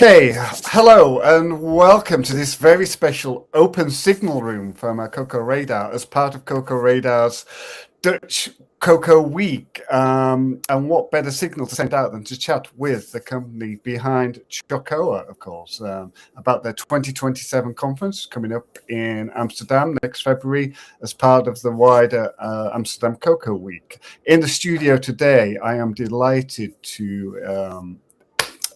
Okay, hello and welcome to this very special open signal room from Cocoa Radar as part of Cocoa Radar's Dutch Cocoa Week. And what better signal to send out than to chat with the company behind Chocoa, of course, about their 2027 conference coming up in Amsterdam next February as part of the wider Amsterdam Cocoa Week. In the studio today, I am delighted to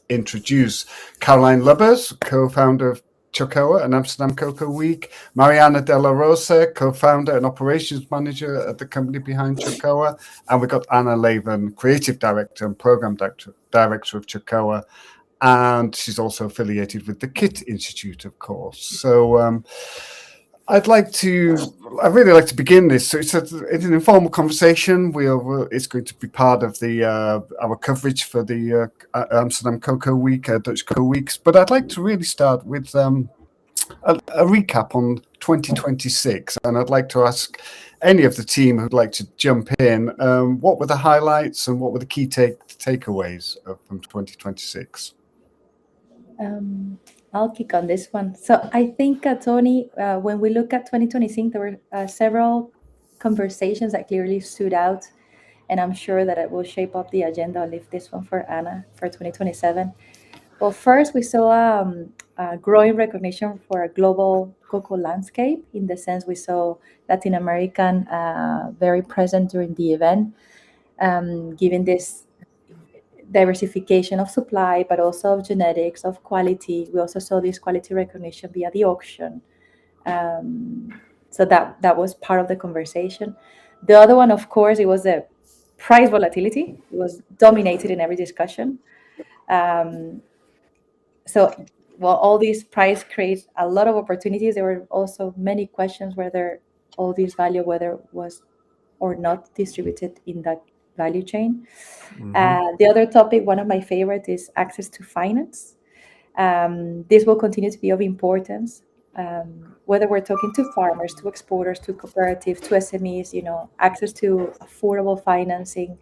introduce Caroline Lubbers, co-founder of Chocoa and Amsterdam Cocoa Week, Mariana Della Rosa, co-founder and operations manager at the company behind Chocoa, and we've got Anna Leven, creative director and program director of Chocoa, and she's also affiliated with the KIT Institute, of course. So I'd really like to begin this. So it's an informal conversation. It's going to be part of our coverage for the Amsterdam Cocoa Week, Dutch Cocoa Weeks. But I'd like to really start with a recap on 2026, and I'd like to ask any of the team who'd like to jump in. What were the highlights and what were the key takeaways from 2026? I'll kick on this one. So I think, Tony, when we look at 2026, there were several conversations that clearly stood out, and I'm sure that it will shape up the agenda. I'll leave this one for Anna for 2027. Well, first, we saw a growing recognition for a global cocoa landscape, in the sense we saw Latin American very present during the event, given this diversification of supply, but also of genetics, of quality. We also saw this quality recognition via the auction. So that was part of the conversation. The other one, of course, it was the price volatility. It was dominated in every discussion. So while all these price creates a lot of opportunities, there were also many questions whether all this value, whether was or not distributed in that value chain. The other topic, one of my favorite, is access to finance. This will continue to be of importance, whether we're talking to farmers, to exporters, to cooperatives, to SMEs. Access to affordable financing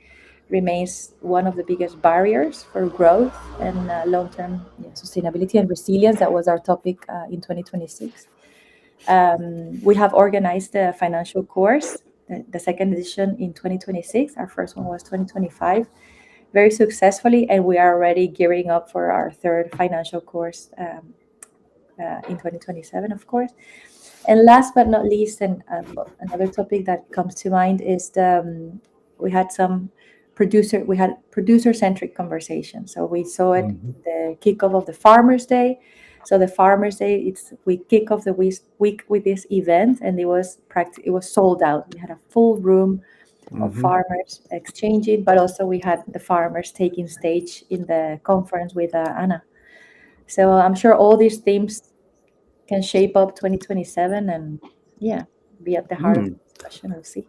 remains one of the biggest barriers for growth and long-term sustainability and resilience. That was our topic in 2026. We have organized the financial course, the second edition in 2026. Our first one was 2025, very successfully, and we are already gearing up for our third financial course in 2027, of course. And last but not least, and another topic that comes to mind is we had producer-centric conversations. So we saw it the kickoff of the Farmers' Day. So the Farmers' Day, we kick off the week with this event, and it was sold out. We had a full room of farmers exchanging, but also we had the farmers taking stage in the conference with Anna. So I'm sure all these themes can shape up 2027 and be at the heart of the discussion. We'll see.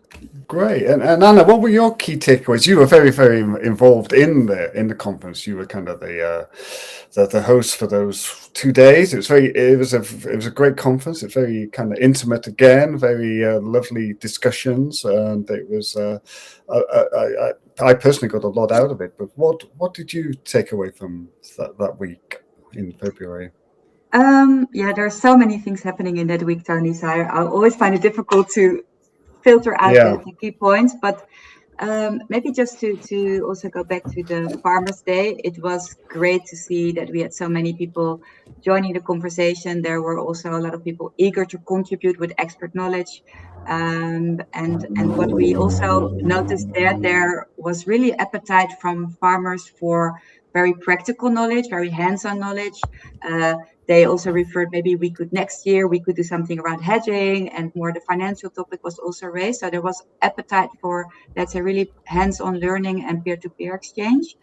Great. And Anna, what were your key takeaways? You were very, very involved in the conference. You were kind of the host for those 2 days. It was a great conference. It's very kind of intimate again, very lovely discussions, and it was. I personally got a lot out of it. But what did you take away from that week in February? There are so many things happening in that week, Tony. So I always find it difficult to filter out the key points. But maybe just to also go back to the Farmers' Day, it was great to see that we had so many people joining the conversation. There were also a lot of people eager to contribute with expert knowledge. And what we also noticed there was really appetite from farmers for very practical knowledge, very hands-on knowledge. They also referred maybe next year we could do something around hedging, and more the financial topic was also raised. So there was appetite for, let's say, really hands-on learning and peer-to-peer exchange.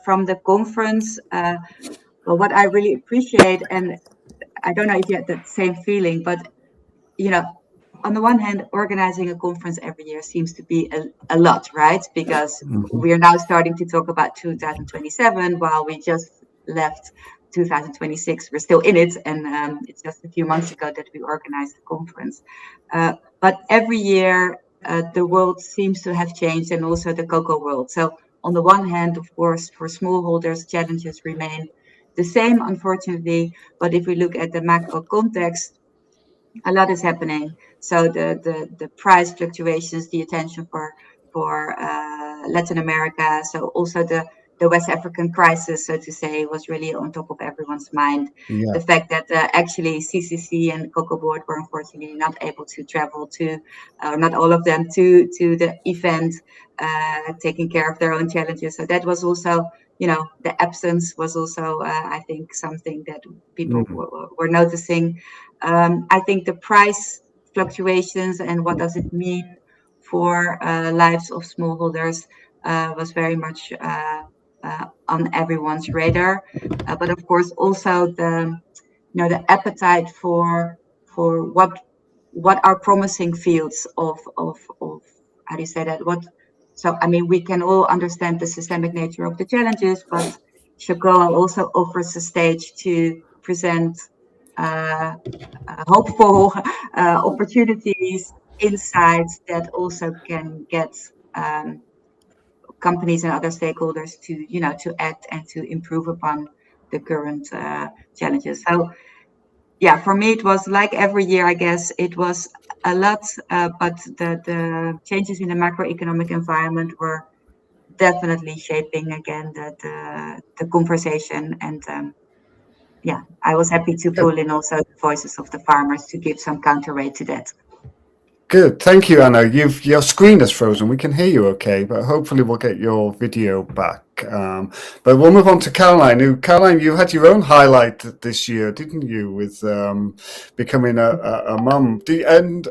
From the conference, what I really appreciate, and I don't know if you had that same feeling, but on the one hand, organizing a conference every year seems to be a lot, right? Because we are now starting to talk about 2027, while we just left 2026. We're still in it, and it's just a few months ago that we organized the conference. But every year, the world seems to have changed, and also the cocoa world. So on the one hand, of course, for smallholders, challenges remain the same, unfortunately. But if we look at the macro context, a lot is happening. So the price fluctuations, the attention for Latin America, so also the West African crisis, so to say, was really on top of everyone's mind. Yeah. The fact that actually CCC and the Cocoa Board were unfortunately not able to travel to, not all of them, to the event, taking care of their own challenges. So that was also, the absence was also, I think, something that people were noticing. I think the price fluctuations and what does it mean for lives of smallholders was very much on everyone's radar. But of course, also the appetite for what are promising fields of how do you say that? So I mean, we can all understand the systemic nature of the challenges, but Chocoa also offers a stage to present hopeful opportunities, insights that also can get companies and other stakeholders to act and to improve upon the current challenges. So yeah, for me it was like every year, I guess it was a lot, but the changes in the macroeconomic environment were definitely shaping again the conversation. And yeah, I was happy to pull in also the voices of the farmers to give some counterweight to that. Good, thank you, Anna. Your screen is frozen. We can hear you okay, but hopefully we'll get your video back. But we'll move on to Caroline. Caroline, you had your own highlight this year, didn't you, with becoming a mum? And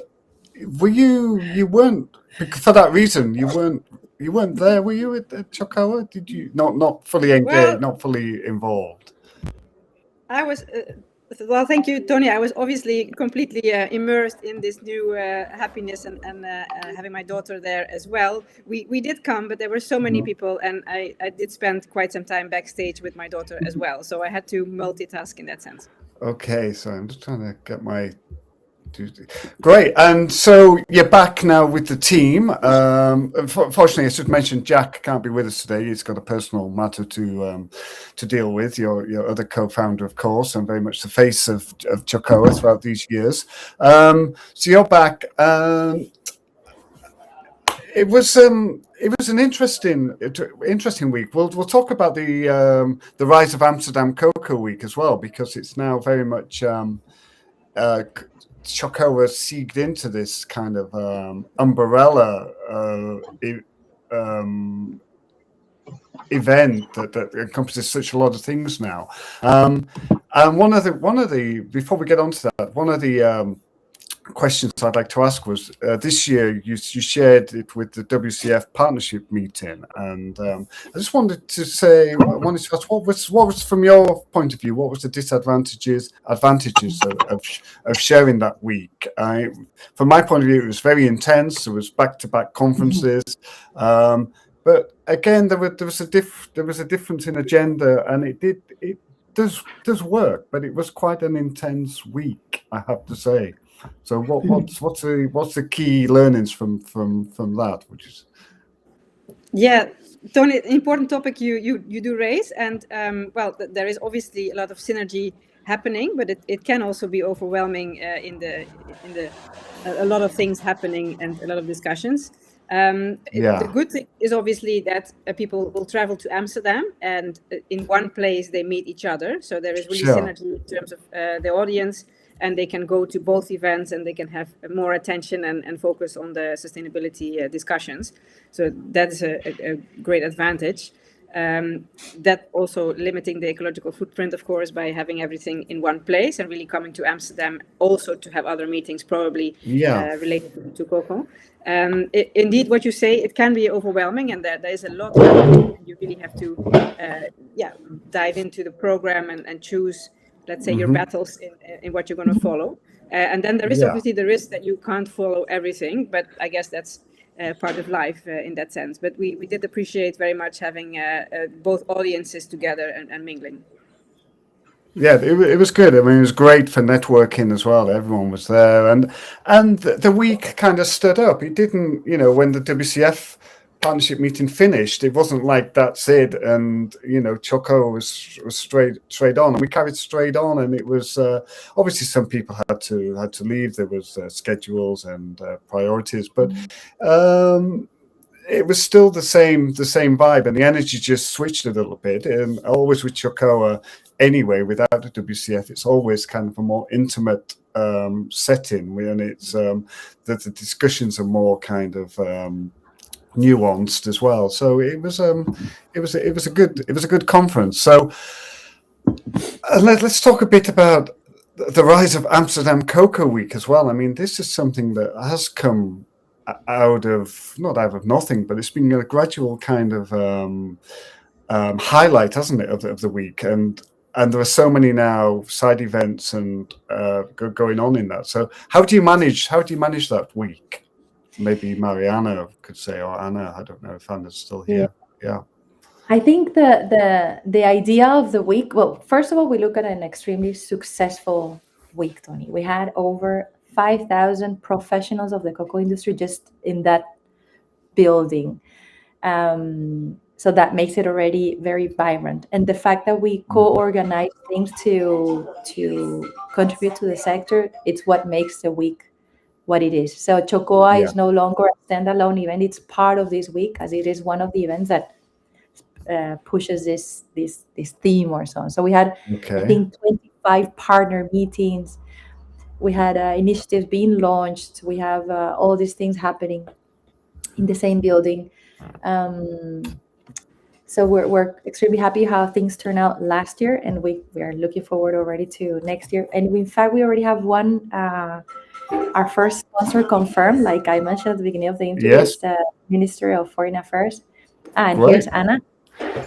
you weren't, for that reason, you weren't there, were you, at Chocoa? Did you not fully engaged, not fully involved? I was. Well, thank you, Tony. I was obviously completely immersed in this new happiness and having my daughter there as well. We did come, but there were so many people, and I did spend quite some time backstage with my daughter as well. So I had to multitask in that sense. Okay, so I'm just trying to get my... Great, and so you're back now with the team. Unfortunately, I should mention Jack can't be with us today. He's got a personal matter to deal with. Your other co-founder, of course, and very much the face of Chocoa throughout these years. So you're back. It was an interesting week. We'll talk about the rise of Amsterdam Cocoa Week as well, because it's now very much Chocoa segged into this kind of umbrella event that encompasses such a lot of things now. And one of the before we get on to that, one of the questions I'd like to ask was this year you shared it with the WCF partnership meeting, and I just wanted to ask what was from your point of view, what was the advantages of sharing that week? From my point of view, it was very intense. There was back-to-back conferences, but again there was a difference in agenda, and it does work, but it was quite an intense week, I have to say. So what's the key learnings from that? Yeah, Tony, important topic you do raise, and well, there is obviously a lot of synergy happening, but it can also be overwhelming in a lot of things happening and a lot of discussions. The good thing is obviously that people will travel to Amsterdam, and in one place they meet each other. So there is really synergy in terms of the audience, and they can go to both events and they can have more attention and focus on the sustainability discussions. So that's a great advantage. That also limiting the ecological footprint, of course, by having everything in one place and really coming to Amsterdam also to have other meetings probably related to cocoa. Indeed, what you say, it can be overwhelming, and there is a lot happening. You really have to dive into the program and choose, let's say, your battles in what you're going to follow. And then there is obviously the risk that you can't follow everything, but I guess that's part of life in that sense. But we did appreciate very much having both audiences together and mingling. Yeah, it was good. I mean, it was great for networking as well. Everyone was there, and the week kind of stood up. It didn't, when the WCF partnership meeting finished, it wasn't like that's it, and Chocoa was straight on, and we carried straight on, and it was obviously some people had to leave. There was schedules and priorities, but it was still the same vibe, and the energy just switched a little bit. And always with Chocoa, anyway, without the WCF, it's always kind of a more intimate setting, and it's the discussions are more kind of nuanced as well. So it was a good conference. So let's talk a bit about the rise of Amsterdam Cocoa Week as well. I mean, this is something that has come not out of nothing, but it's been a gradual kind of highlight, hasn't it, of the week, and there are so many now side events and going on in that. So how do you manage that week? Maybe Mariana could say, or Anna. I don't know if Anna's still here. Yeah. I think the idea of the week. Well, first of all, we look at an extremely successful week, Tony. We had over 5,000 professionals of the cocoa industry just in that building. So that makes it already very vibrant. And the fact that we co-organize things to contribute to the sector, it's what makes the week what it is. So Chocoa is no longer a standalone event. It's part of this week, as it is one of the events that pushes this theme or so on. So we had, I think, 25 partner meetings. We had initiatives being launched. We have all these things happening in the same building. So we're extremely happy how things turned out last year, and we are looking forward already to next year. And in fact, we already have one, our first sponsor confirmed, like I mentioned at the beginning of the interview. It's the Ministry of Foreign Affairs. And here's Anna.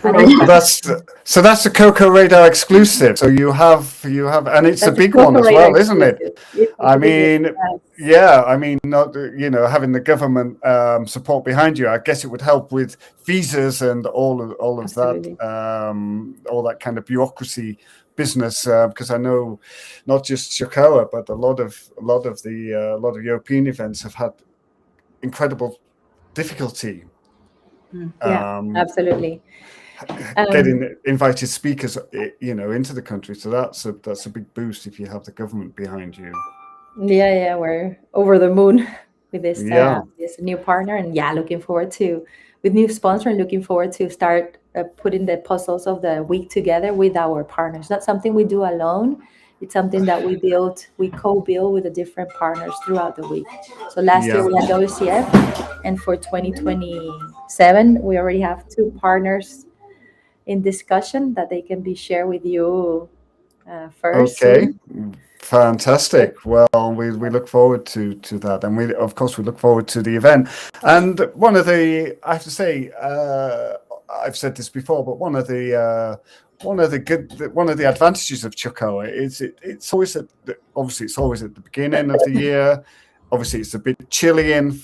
That's the Cocoa Radar exclusive. So you have, and it's a big one as well, isn't it? I mean, not having the government support behind you. I guess it would help with visas and all of that, all that kind of bureaucracy business. Because I know not just Chocoa, but a lot of European events have had incredible difficulty. Absolutely. Getting invited speakers, into the country, so that's a big boost if you have the government behind you. Yeah, we're over the moon with this new partner, and looking forward to with new sponsor, and looking forward to start putting the puzzles of the week together with our partners. Not something we do alone. It's something that we co-build with the different partners throughout the week. So last year we had WCF, and for 2027 we already have 2 partners in discussion that they can be shared with you first. Okay, fantastic. Well, we look forward to that, and we look forward to the event. And one of the, I have to say, I've said this before, but one of the advantages of Chocoa is it's always it's always at the beginning of the year. Obviously, it's a bit chilly in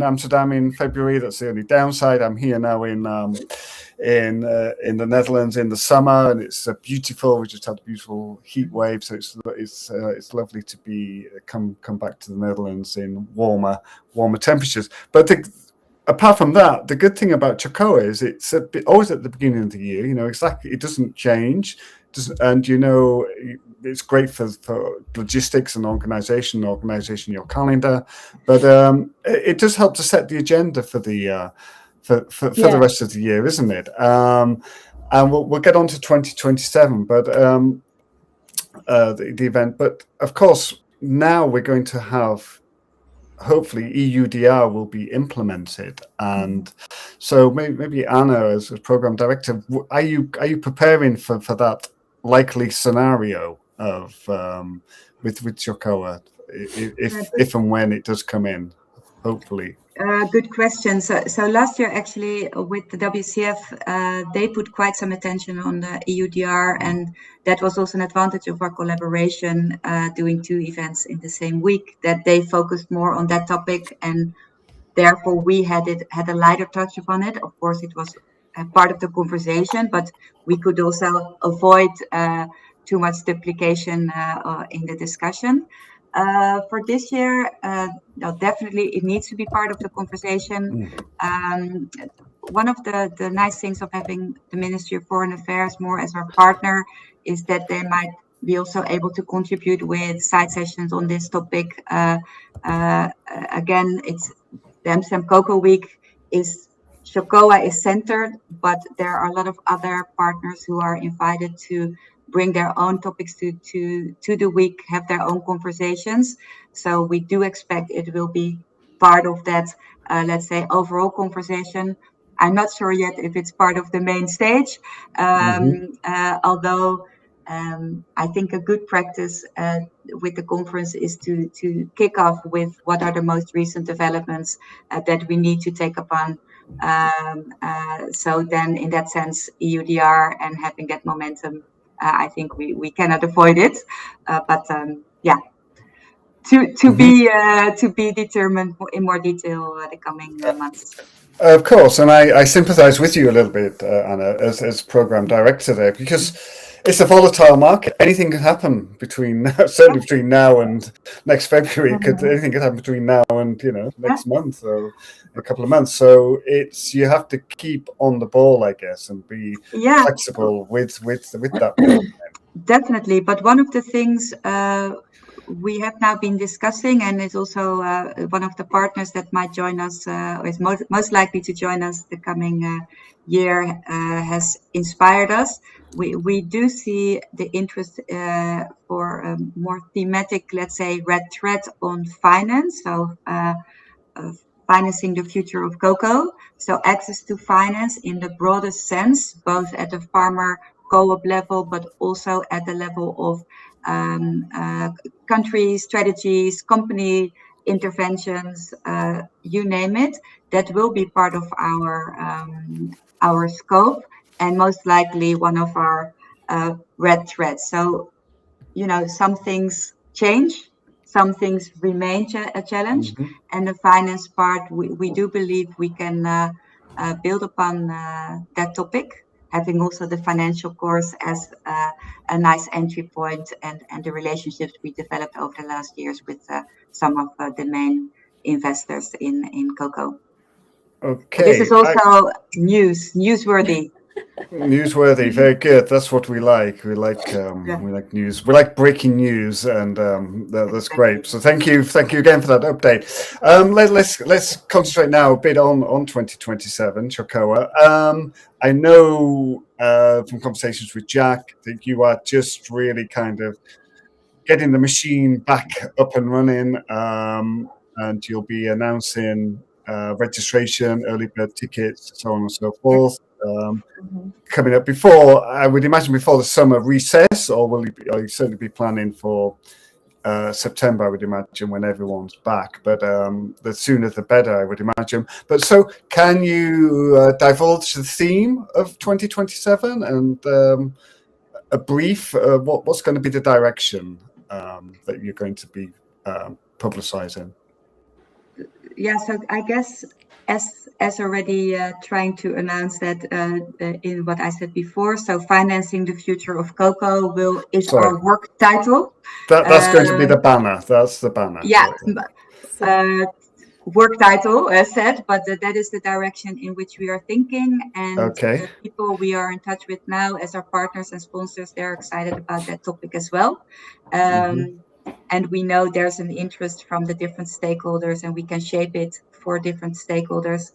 Amsterdam in February. That's the only downside. I'm here now in the Netherlands in the summer, and it's beautiful. We just had a beautiful heat wave, so it's lovely to be come back to the Netherlands in warmer temperatures. But apart from that, the good thing about Chocoa is it's always at the beginning of the year. Exactly, it doesn't change. And it's great for logistics and organization your calendar, but it does help to set the agenda for the the rest of the year, isn't it? And we'll get on to 2027, but the event. But of course, now we're going to have, hopefully, EUDR will be implemented, and so maybe Anna, as program director, are you preparing for that likely scenario of with Chocoa, if and when it does come in, hopefully? Good question. So last year, actually, with the WCF, they put quite some attention on the EUDR, and that was also an advantage of our collaboration, doing 2 events in the same week, that they focused more on that topic, and therefore we had a lighter touch upon it. Of course, it was a part of the conversation, but we could also avoid too much duplication in the discussion. For this year, no, definitely it needs to be part of the conversation. One of the nice things of having the Ministry of Foreign Affairs more as our partner is that they might be also able to contribute with side sessions on this topic. Again, it's the Amsterdam Cocoa Week Chocoa is centered, but there are a lot of other partners who are invited to bring their own topics to the week, have their own conversations. So we do expect it will be part of that, let's say, overall conversation. I'm not sure yet if it's part of the main stage, although I think a good practice with the conference is to kick off with what are the most recent developments that we need to take upon. So then in that sense, EUDR and having that momentum, I think we cannot avoid it. But yeah, to be determined in more detail the coming months. Of course, and I sympathise with you a little bit, Anna, as program director there, because it's a volatile market. Anything can happen between certainly between now and next February. Anything could happen between now and next month or a couple of months. So you have to keep on the ball, I guess, and be flexible with that. Definitely, but one of the things we have now been discussing, and it's also one of the partners that might join us, or is most likely to join us the coming year, has inspired us. We do see the interest for a more thematic, let's say, red thread on finance. So financing the future of cocoa. So access to finance in the broadest sense, both at the farmer co-op level, but also at the level of country strategies, company interventions, you name it. That will be part of our scope, and most likely one of our red threads. So, some things change, some things remain a challenge, and the finance part, we do believe we can build upon that topic, having also the financial course as a nice entry point, and the relationships we developed over the last years with some of the main investors in cocoa. Okay. This is also newsworthy. Newsworthy, very good. That's what we like. We like we like news. We like breaking news, and that's great. So thank you again for that update. Let's concentrate now a bit on 2027 Chocoa. I know from conversations with Jack that you are just really kind of getting the machine back up and running, and you'll be announcing registration, early bird tickets, so on and so forth. Coming up before, I would imagine, before the summer recess, or will you certainly be planning for September, I would imagine, when everyone's back. But the sooner the better, I would imagine. But so, can you divulge the theme of 2027 and a brief? What's going to be the direction that you're going to be publicizing? Yeah, so I guess as already trying to announce that in what I said before, so financing the future of cocoa is our work title. That's going to be the banner. That's the banner. Yeah, work title, as said, but that is the direction in which we are thinking. And the people we are in touch with now as our partners and sponsors, they're excited about that topic as well. And we know there's an interest from the different stakeholders, and we can shape it for different stakeholders.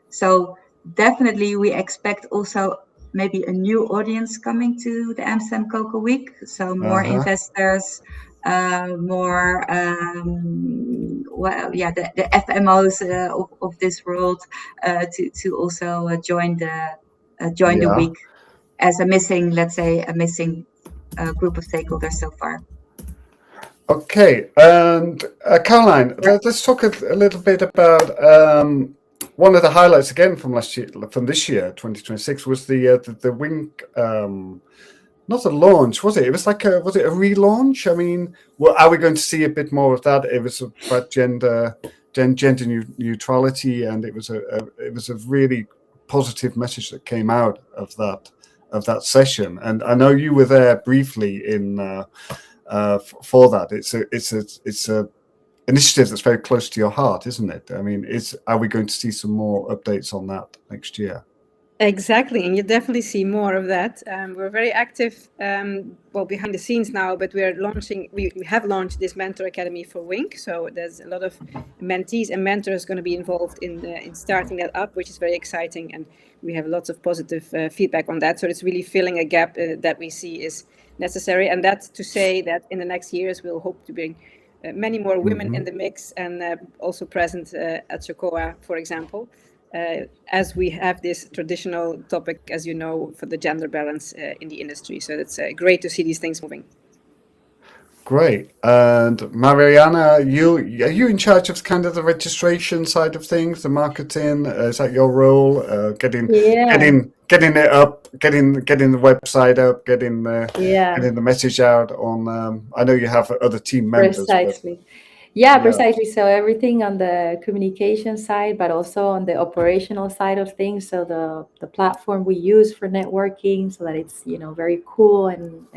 So definitely we expect also maybe a new audience coming to the Amsterdam Cocoa Week. So more investors, more, the FMOs of this world to also join the week as a missing group of stakeholders so far. Okay, and Caroline, let's talk a little bit about one of the highlights again from this year, 2026, was the Wink. Not a launch, was it? It was like was it a relaunch? I mean, are we going to see a bit more of that? It was about gender neutrality, and it was a really positive message that came out of that session. And I know you were there briefly in for that. It's a initiative that's very close to your heart, isn't it? I mean, are we going to see some more updates on that next year? Exactly, and you definitely see more of that. We're very active, behind the scenes now, but we have launched this Mentor Academy for Wink. So there's a lot of mentees and mentors going to be involved in starting that up, which is very exciting, and we have lots of positive feedback on that. So it's really filling a gap that we see is necessary, and that's to say that in the next years we'll hope to bring many more women in the mix and also present at Chocoa, for example. As we have this traditional topic, as you know, for the gender balance in the industry. So it's great to see these things moving. Great. And Mariana, are you in charge of kind of the registration side of things, the marketing? Is that your role? Getting it up, getting the website up, getting the message out on. I know you have other team members. Precisely. Precisely. So everything on the communication side, but also on the operational side of things. So the platform we use for networking, so that it's very cool and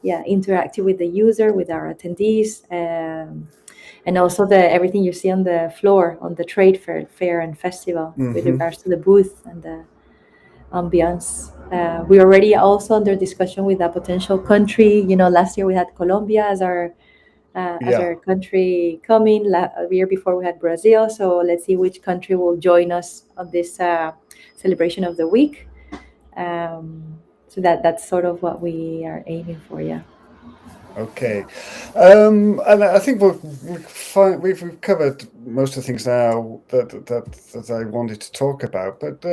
interactive with the user, with our attendees, and also everything you see on the floor, on the trade fair and festival, with regards to the booth and the ambiance. We're already also under discussion with a potential country. Last year we had Colombia as our country coming. A year before we had Brazil. So let's see which country will join us on this celebration of the week. So that's sort of what we are aiming for. Yeah. Okay, and I think we've covered most of the things now that I wanted to talk about. But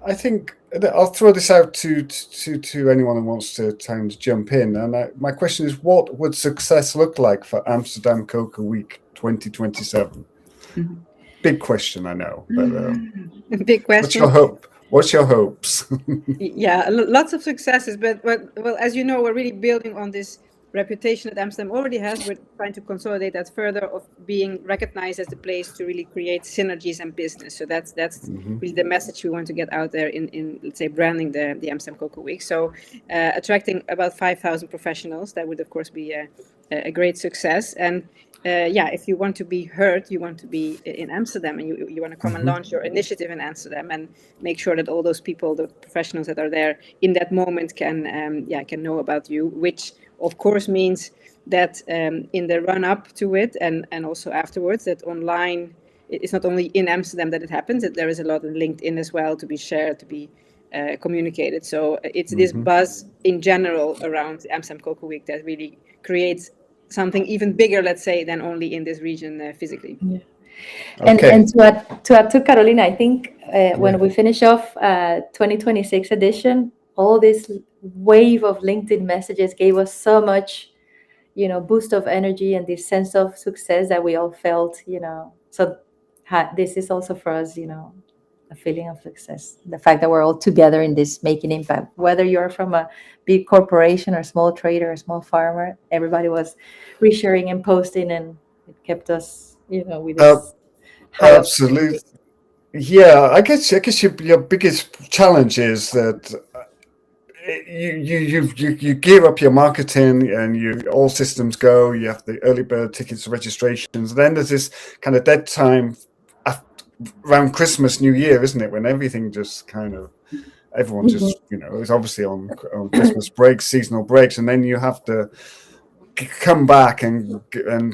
I think I'll throw this out to anyone who wants to jump in. And my question is, what would success look like for Amsterdam Cocoa Week 2027? Big question, I know, but big question. What's your hope? What's your hopes? Yeah, lots of successes, but well, as you know, we're really building on this reputation that Amsterdam already has. We're trying to consolidate that further, of being recognized as the place to really create synergies and business. So that's really the message we want to get out there in let's say branding the Amsterdam Cocoa Week. So attracting about 5,000 professionals, that would of course be a great success. And if you want to be heard, you want to be in Amsterdam, and you want to come and launch your initiative in Amsterdam, and make sure that all those people, the professionals that are there in that moment, can know about you, which of course means that in the run up to it and also afterwards, that online, it's not only in Amsterdam that it happens, that there is a lot of LinkedIn as well to be shared, to be communicated. So it's this buzz in general around Amsterdam Cocoa Week that really creates something even bigger, let's say, than only in this region physically. Yeah. Okay. And to add to Carolina, I think when we finish off 2026 edition, all this wave of LinkedIn messages gave us so much, boost of energy and this sense of success that we all felt, So this is also for us, a feeling of success. The fact that we're all together in this, making impact, whether you're from a big corporation or small trader or small farmer, everybody was resharing and posting, and it kept us, with this high absolutely. Yeah, I guess your biggest challenge is that you gear up your marketing and all systems go. You have the early bird tickets, registrations. Then there's this kind of dead time around Christmas, New Year, isn't it? When everything just kind of, everyone just, is obviously on Christmas breaks, seasonal breaks, and then you have to come back and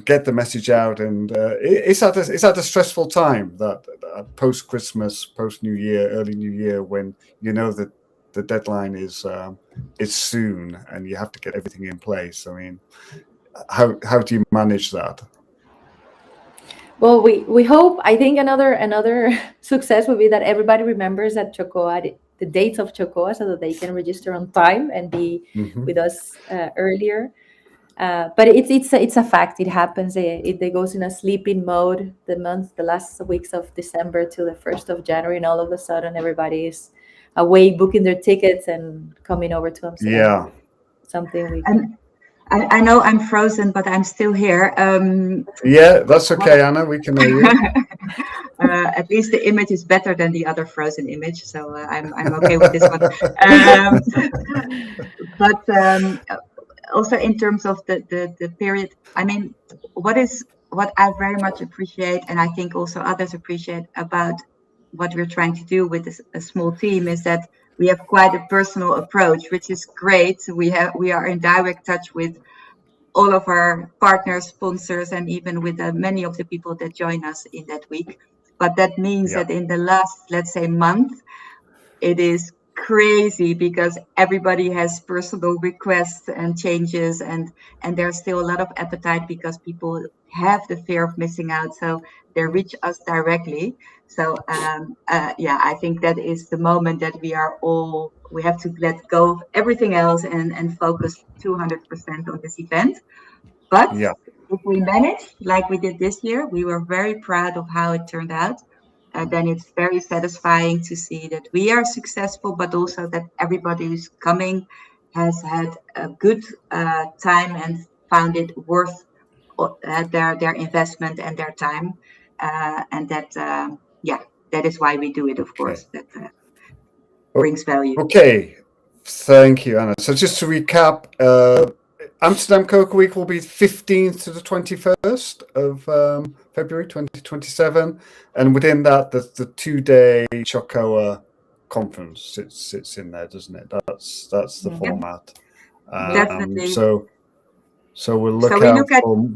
get the message out. And is that a stressful time, that post Christmas, post New Year, early New Year, when that the deadline is soon and you have to get everything in place? I mean, how do you manage that? Well, we hope, I think another success would be that everybody remembers that Chocoa, the dates of Chocoa, so that they can register on time and be with us earlier. But it's a fact. It happens. It goes in a sleeping mode the last weeks of December to the 1st of January, and all of a sudden everybody is away booking their tickets and coming over to Amsterdam. Yeah. Something we I know I'm frozen, but I'm still here. Yeah, that's okay, Anna. We can hear you. At least the image is better than the other frozen image, so I'm okay with this one. But also in terms of the period, I mean, what I very much appreciate, and I think also others appreciate about what we're trying to do with a small team, is that we have quite a personal approach, which is great. We are in direct touch with all of our partners, sponsors, and even with many of the people that join us in that week. But that means that in the last, let's say, month, it is crazy because everybody has personal requests and changes, and there's still a lot of appetite because people have the fear of missing out, so they reach us directly. So I think that is the moment that we have to let go of everything else and focus 200% on this event. But if we manage like we did this year, we were very proud of how it turned out. Then it's very satisfying to see that we are successful, but also that everybody who's coming has had a good time and found it worth their investment and their time. And that, that is why we do it, of course. That brings value. Okay, thank you, Anna. So just to recap, Amsterdam Cocoa Week will be 15th to the 21st of February 2027, and within that, the 2-day Chocoa conference sits in there, doesn't it? That's the format. Definitely. So we'll look out for.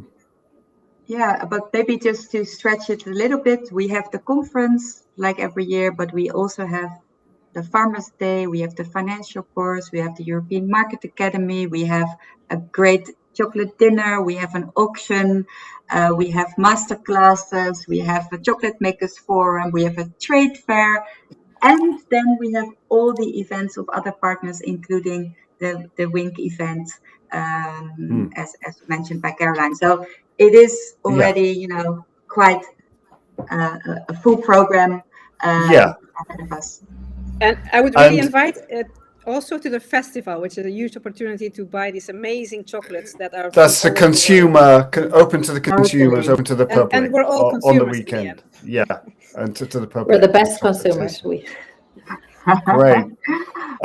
Yeah, but maybe just to stretch it a little bit, we have the conference like every year, but we also have the Farmers' Day, we have the financial course, we have the European Market Academy, we have a great chocolate dinner, we have an auction, we have master classes, we have a chocolate makers forum, we have a trade fair, and then we have all the events of other partners, including the Wink event, as mentioned by Caroline. So it is already, quite a full program ahead of us. And I would really invite also to the festival, which is a huge opportunity to buy these amazing chocolates that are. That's the consumer, open to the consumers, open to the public, and we're all on the weekend. And to the public. We're the best consumers. Great.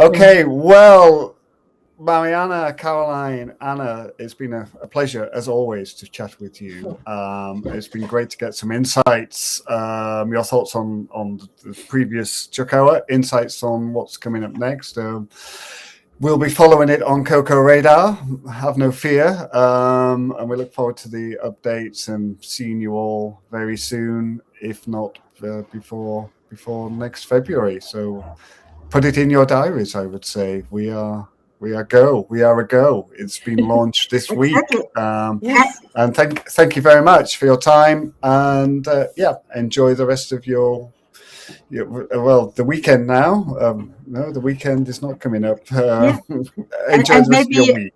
Okay, well, Mariana, Caroline, Anna, it's been a pleasure, as always, to chat with you. It's been great to get some insights, your thoughts on the previous Chocoa, insights on what's coming up next. We'll be following it on Cocoa Radar, have no fear. And we look forward to the updates and seeing you all very soon, if not before next February. So put it in your diaries, I would say. We are a go. It's been launched this week. And thank you very much for your time. And enjoy the rest of your the weekend now. No, the weekend is not coming up. Enjoy the rest of your week.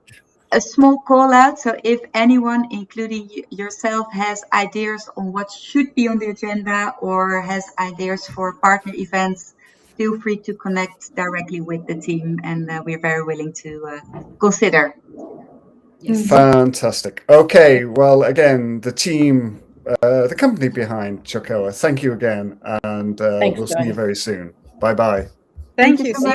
A small call out. So if anyone, including yourself, has ideas on what should be on the agenda or has ideas for partner events, feel free to connect directly with the team, and we're very willing to consider. Yes. Fantastic. Okay, well, again, the team, the company behind Chocoa, thank you again, and we'll see you very soon. Bye-bye. Thank you. See you.